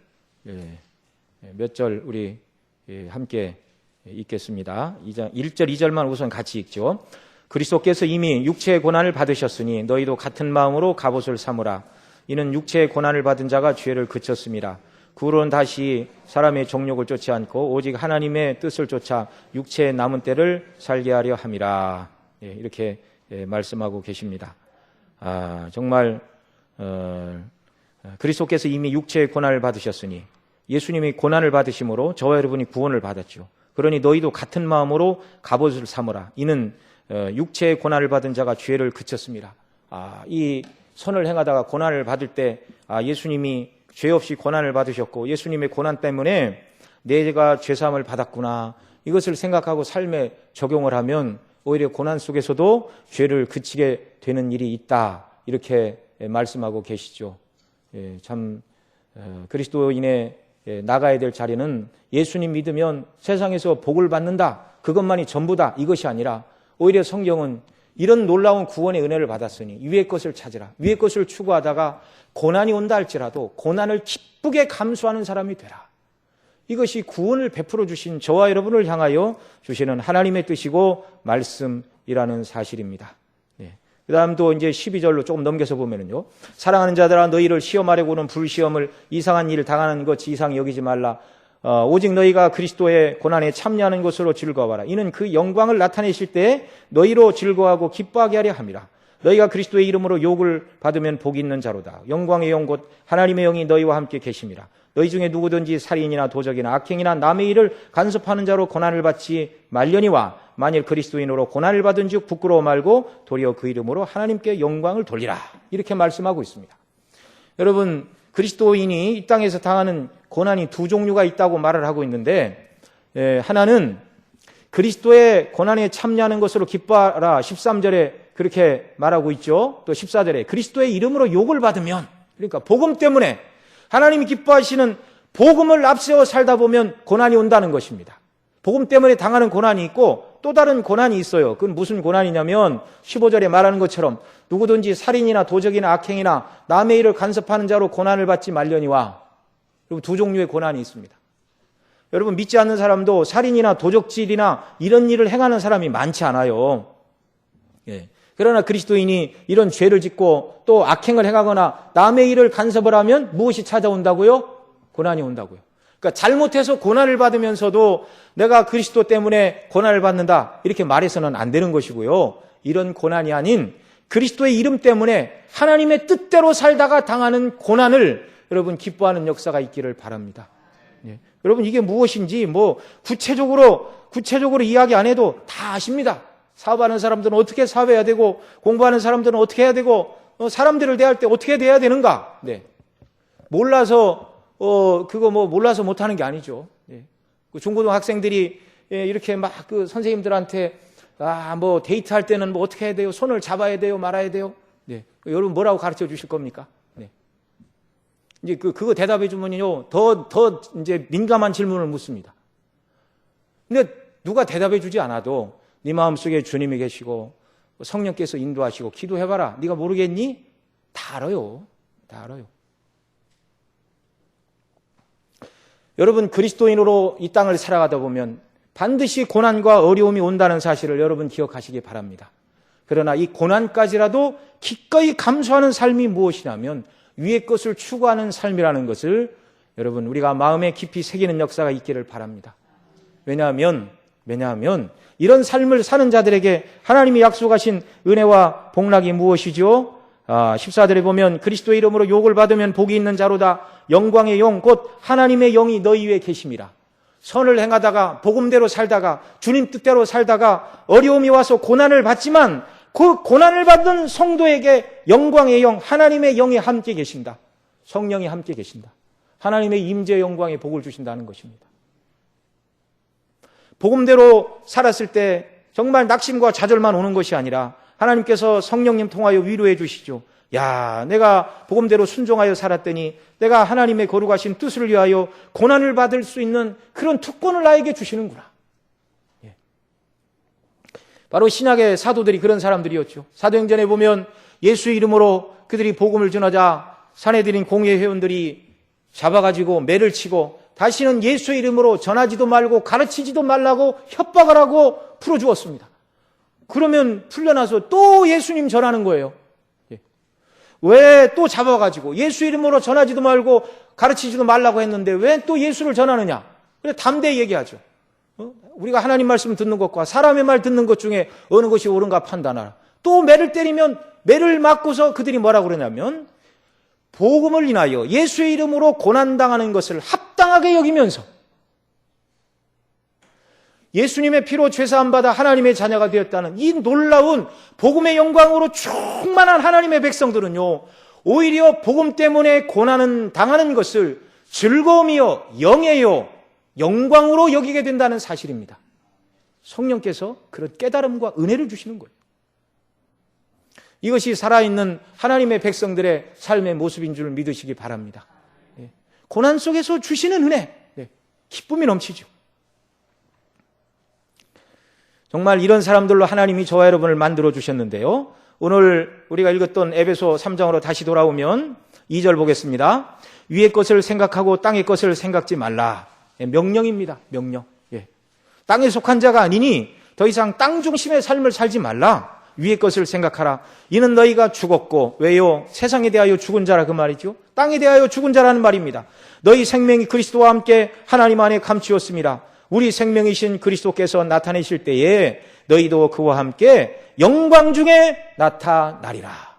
Speaker 1: 우리 함께 읽겠습니다. 1절, 2절만 우선 같이 읽죠. 그리스도께서 이미 육체의 고난을 받으셨으니 너희도 같은 마음으로 갑옷을 삼으라. 이는 육체의 고난을 받은 자가 죄를 그쳤습니다. 그 후로는 다시 사람의 정욕을 쫓지 않고 오직 하나님의 뜻을 쫓아 육체의 남은 때를 살게 하려 함이라. 이렇게 말씀하고 계십니다. 정말 그리스도께서 이미 육체의 고난을 받으셨으니 예수님이 고난을 받으심으로 저와 여러분이 구원을 받았죠. 그러니 너희도 같은 마음으로 갑옷을 삼으라. 이는 육체의 고난을 받은 자가 죄를 그쳤습니다. 이 선을 행하다가 고난을 받을 때 예수님이 죄 없이 고난을 받으셨고 예수님의 고난 때문에 내가 죄사함을 받았구나, 이것을 생각하고 삶에 적용을 하면 오히려 고난 속에서도 죄를 그치게 되는 일이 있다, 이렇게 말씀하고 계시죠. 참 그리스도인의 나가야 될 자리는 예수님 믿으면 세상에서 복을 받는다, 그것만이 전부다, 이것이 아니라 오히려 성경은 이런 놀라운 구원의 은혜를 받았으니 위의 것을 찾으라, 위의 것을 추구하다가 고난이 온다 할지라도 고난을 기쁘게 감수하는 사람이 되라. 이것이 구원을 베풀어 주신 저와 여러분을 향하여 주시는 하나님의 뜻이고 말씀이라는 사실입니다. 그 다음 또 이제 12절로 조금 넘겨서 보면은요. 사랑하는 자들아, 너희를 시험하려고 오는 불시험을 이상한 일을 당하는 것 이상히 여기지 말라. 오직 너희가 그리스도의 고난에 참여하는 것으로 즐거워하라. 이는 그 영광을 나타내실 때에 너희로 즐거워하고 기뻐하게 하려 함이라. 너희가 그리스도의 이름으로 욕을 받으면 복이 있는 자로다. 영광의 영 곧 하나님의 영이 너희와 함께 계심이라. 너희 중에 누구든지 살인이나 도적이나 악행이나 남의 일을 간섭하는 자로 고난을 받지 말려니와 만일 그리스도인으로 고난을 받은 즉 부끄러워 말고 도리어 그 이름으로 하나님께 영광을 돌리라. 이렇게 말씀하고 있습니다. 여러분, 그리스도인이 이 땅에서 당하는 고난이 두 종류가 있다고 말을 하고 있는데, 하나는 그리스도의 고난에 참여하는 것으로 기뻐하라 13절에 그렇게 말하고 있죠. 또 14절에 그리스도의 이름으로 욕을 받으면, 그러니까 복음 때문에 하나님이 기뻐하시는 복음을 앞세워 살다 보면 고난이 온다는 것입니다. 복음 때문에 당하는 고난이 있고 또 다른 고난이 있어요. 그건 무슨 고난이냐면 15절에 말하는 것처럼 누구든지 살인이나 도적이나 악행이나 남의 일을 간섭하는 자로 고난을 받지 말려니와. 그리고 두 종류의 고난이 있습니다. 여러분, 믿지 않는 사람도 살인이나 도적질이나 이런 일을 행하는 사람이 많지 않아요. 그러나 그리스도인이 이런 죄를 짓고 또 악행을 행하거나 남의 일을 간섭을 하면 무엇이 찾아온다고요? 고난이 온다고요. 그러니까 잘못해서 고난을 받으면서도 내가 그리스도 때문에 고난을 받는다 이렇게 말해서는 안 되는 것이고요. 이런 고난이 아닌 그리스도의 이름 때문에 하나님의 뜻대로 살다가 당하는 고난을 여러분 기뻐하는 역사가 있기를 바랍니다. 여러분, 이게 무엇인지 구체적으로 이야기 안 해도 다 아십니다. 사업하는 사람들은 어떻게 사업해야 되고, 공부하는 사람들은 어떻게 해야 되고, 사람들을 대할 때 어떻게 대해야 되는가? 몰라서 몰라서 못하는 게 아니죠. 중고등 학생들이 이렇게 막 그 선생님들한테 데이트할 때는 어떻게 해야 돼요? 손을 잡아야 돼요? 말아야 돼요? 여러분 뭐라고 가르쳐 주실 겁니까? 이제 그거 대답해 주면요, 더 이제 민감한 질문을 묻습니다. 근데 누가 대답해 주지 않아도 네 마음속에 주님이 계시고 성령께서 인도하시고 기도해봐라. 네가 모르겠니? 다 알아요. 다 알아요. 여러분, 그리스도인으로 이 땅을 살아가다 보면 반드시 고난과 어려움이 온다는 사실을 여러분 기억하시기 바랍니다. 그러나 이 고난까지라도 기꺼이 감수하는 삶이 무엇이냐면 위의 것을 추구하는 삶이라는 것을 여러분 우리가 마음에 깊이 새기는 역사가 있기를 바랍니다. 왜냐하면 이런 삶을 사는 자들에게 하나님이 약속하신 은혜와 복락이 무엇이죠? 14절에 보면 그리스도의 이름으로 욕을 받으면 복이 있는 자로다. 영광의 영 곧 하나님의 영이 너희 위에 계심이라. 선을 행하다가 복음대로 살다가 주님 뜻대로 살다가 어려움이 와서 고난을 받지만 그 고난을 받는 성도에게 영광의 영, 하나님의 영이 함께 계신다. 성령이 함께 계신다. 하나님의 임재의 영광의 복을 주신다는 것입니다. 복음대로 살았을 때 정말 낙심과 좌절만 오는 것이 아니라 하나님께서 성령님 통하여 위로해 주시죠. 야, 내가 복음대로 순종하여 살았더니 내가 하나님의 거룩하신 뜻을 위하여 고난을 받을 수 있는 그런 특권을 나에게 주시는구나. 바로 신약의 사도들이 그런 사람들이었죠. 사도행전에 보면 예수의 이름으로 그들이 복음을 전하자 사내들인 공회 회원들이 잡아가지고 매를 치고 다시는 예수의 이름으로 전하지도 말고 가르치지도 말라고 협박을 하고 풀어주었습니다. 그러면 풀려나서 또 예수님 전하는 거예요. 왜 또 잡아가지고 예수 이름으로 전하지도 말고 가르치지도 말라고 했는데 왜 또 예수를 전하느냐? 그래 담대히 얘기하죠. 우리가 하나님 말씀 듣는 것과 사람의 말 듣는 것 중에 어느 것이 옳은가 판단하라. 또 매를 때리면 매를 맞고서 그들이 뭐라고 그러냐면 복음을 인하여 예수의 이름으로 고난당하는 것을 합당하게 여기면서 예수님의 피로 죄사함 받아 하나님의 자녀가 되었다는 이 놀라운 복음의 영광으로 충만한 하나님의 백성들은요, 오히려 복음 때문에 고난은 당하는 것을 즐거움이요, 영예요, 영광으로 여기게 된다는 사실입니다. 성령께서 그런 깨달음과 은혜를 주시는 거예요. 이것이 살아있는 하나님의 백성들의 삶의 모습인 줄 믿으시기 바랍니다. 고난 속에서 주시는 은혜, 기쁨이 넘치죠. 정말 이런 사람들로 하나님이 저와 여러분을 만들어 주셨는데요. 오늘 우리가 읽었던 에베소 3장으로 다시 돌아오면 2절 보겠습니다. 위의 것을 생각하고 땅의 것을 생각지 말라. 명령입니다. 명령. 땅에 속한 자가 아니니 더 이상 땅 중심의 삶을 살지 말라. 위의 것을 생각하라. 이는 너희가 죽었고, 왜요? 세상에 대하여 죽은 자라 그 말이죠. 땅에 대하여 죽은 자라는 말입니다. 너희 생명이 그리스도와 함께 하나님 안에 감추었습니다. 우리 생명이신 그리스도께서 나타내실 때에 너희도 그와 함께 영광 중에 나타나리라.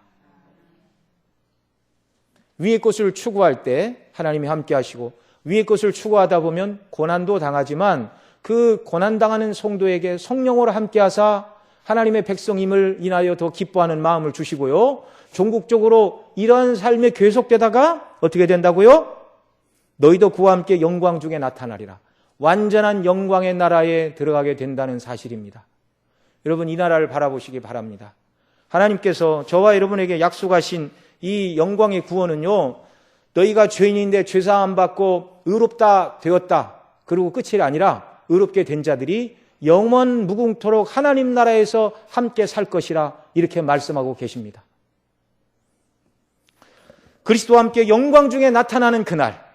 Speaker 1: 위의 것을 추구할 때 하나님이 함께 하시고, 위의 것을 추구하다 보면 고난도 당하지만 그 고난당하는 성도에게 성령으로 함께 하사 하나님의 백성임을 인하여 더 기뻐하는 마음을 주시고요. 종국적으로 이러한 삶이 계속되다가 어떻게 된다고요? 너희도 그와 함께 영광 중에 나타나리라. 완전한 영광의 나라에 들어가게 된다는 사실입니다. 여러분, 이 나라를 바라보시기 바랍니다. 하나님께서 저와 여러분에게 약속하신 이 영광의 구원은요, 너희가 죄인인데 죄사함 받고 의롭다 되었다, 그리고 끝이 아니라 의롭게 된 자들이 영원 무궁토록 하나님 나라에서 함께 살 것이라, 이렇게 말씀하고 계십니다. 그리스도와 함께 영광 중에 나타나는 그날,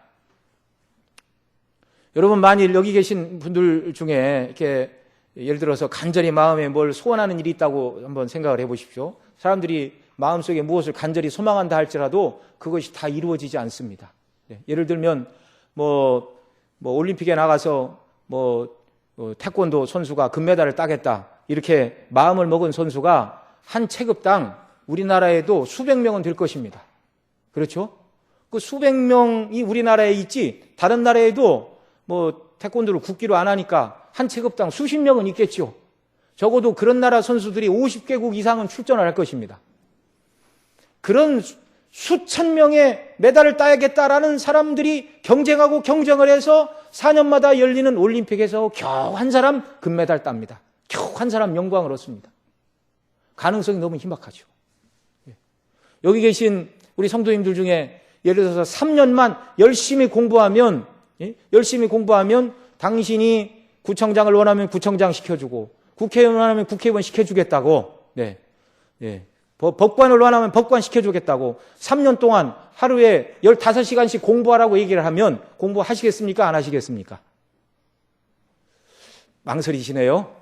Speaker 1: 여러분, 만일 여기 계신 분들 중에 이렇게 예를 들어서 간절히 마음에 뭘 소원하는 일이 있다고 한번 생각을 해보십시오. 사람들이 마음속에 무엇을 간절히 소망한다 할지라도 그것이 다 이루어지지 않습니다. 예를 들면 올림픽에 나가서 태권도 선수가 금메달을 따겠다, 이렇게 마음을 먹은 선수가 한 체급당 우리나라에도 수백 명은 될 것입니다. 그렇죠? 그 수백 명이 우리나라에 있지, 다른 나라에도 태권도를 국기로 안 하니까 한 체급당 수십 명은 있겠죠. 적어도 그런 나라 선수들이 50개국 이상은 출전을 할 것입니다. 그런 수천 명의 메달을 따야겠다라는 사람들이 경쟁하고 경쟁을 해서 4년마다 열리는 올림픽에서 겨우 한 사람 금메달 땁니다. 겨우 한 사람 영광을 얻습니다. 가능성이 너무 희박하죠. 여기 계신 우리 성도님들 중에 예를 들어서 3년만 열심히 공부하면 당신이 구청장을 원하면 구청장 시켜주고, 국회의원 원하면 국회의원 시켜주겠다고, 법관을 원하면 법관 시켜주겠다고 3년 동안 하루에 15시간씩 공부하라고 얘기를 하면 공부하시겠습니까? 안 하시겠습니까? 망설이시네요.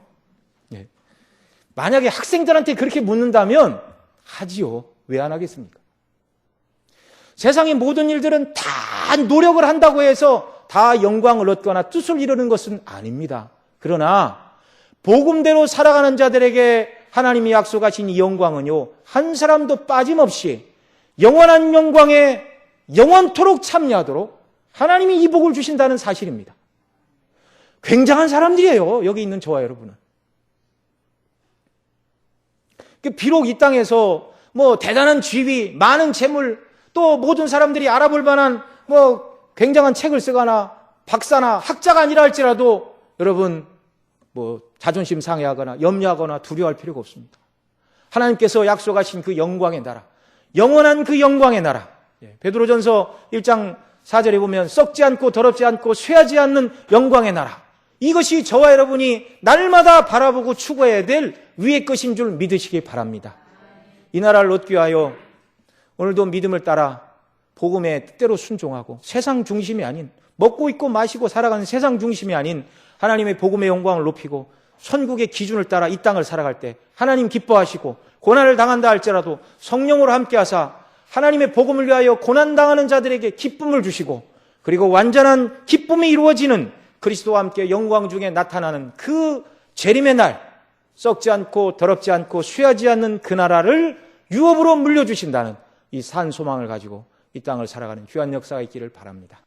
Speaker 1: 만약에 학생들한테 그렇게 묻는다면 하지요. 왜 안 하겠습니까? 세상의 모든 일들은 다 노력을 한다고 해서 다 영광을 얻거나 뜻을 이루는 것은 아닙니다. 그러나 복음대로 살아가는 자들에게 하나님이 약속하신 이 영광은요, 한 사람도 빠짐없이 영원한 영광에 영원토록 참여하도록 하나님이 이 복을 주신다는 사실입니다. 굉장한 사람들이에요, 여기 있는 저와 여러분은. 비록 이 땅에서 대단한 지위, 많은 재물, 또 모든 사람들이 알아볼 만한 굉장한 책을 쓰거나 박사나 학자가 아니라 할지라도 여러분 자존심 상해하거나 염려하거나 두려워할 필요가 없습니다. 하나님께서 약속하신 그 영광의 나라, 영원한 그 영광의 나라, 베드로전서 1장 4절에 보면 썩지 않고 더럽지 않고 쇠하지 않는 영광의 나라, 이것이 저와 여러분이 날마다 바라보고 추구해야 될 위의 것인 줄 믿으시기 바랍니다. 이 나라를 얻기 위하여 오늘도 믿음을 따라 복음의 뜻대로 순종하고 세상 중심이 아닌, 먹고 입고 마시고 살아가는 세상 중심이 아닌 하나님의 복음의 영광을 높이고 선국의 기준을 따라 이 땅을 살아갈 때 하나님 기뻐하시고, 고난을 당한다 할지라도 성령으로 함께하사 하나님의 복음을 위하여 고난당하는 자들에게 기쁨을 주시고, 그리고 완전한 기쁨이 이루어지는 그리스도와 함께 영광 중에 나타나는 그 재림의 날, 썩지 않고 더럽지 않고 쇠하지 않는 그 나라를 유업으로 물려주신다는 이 산 소망을 가지고 이 땅을 살아가는 귀한 역사가 있기를 바랍니다.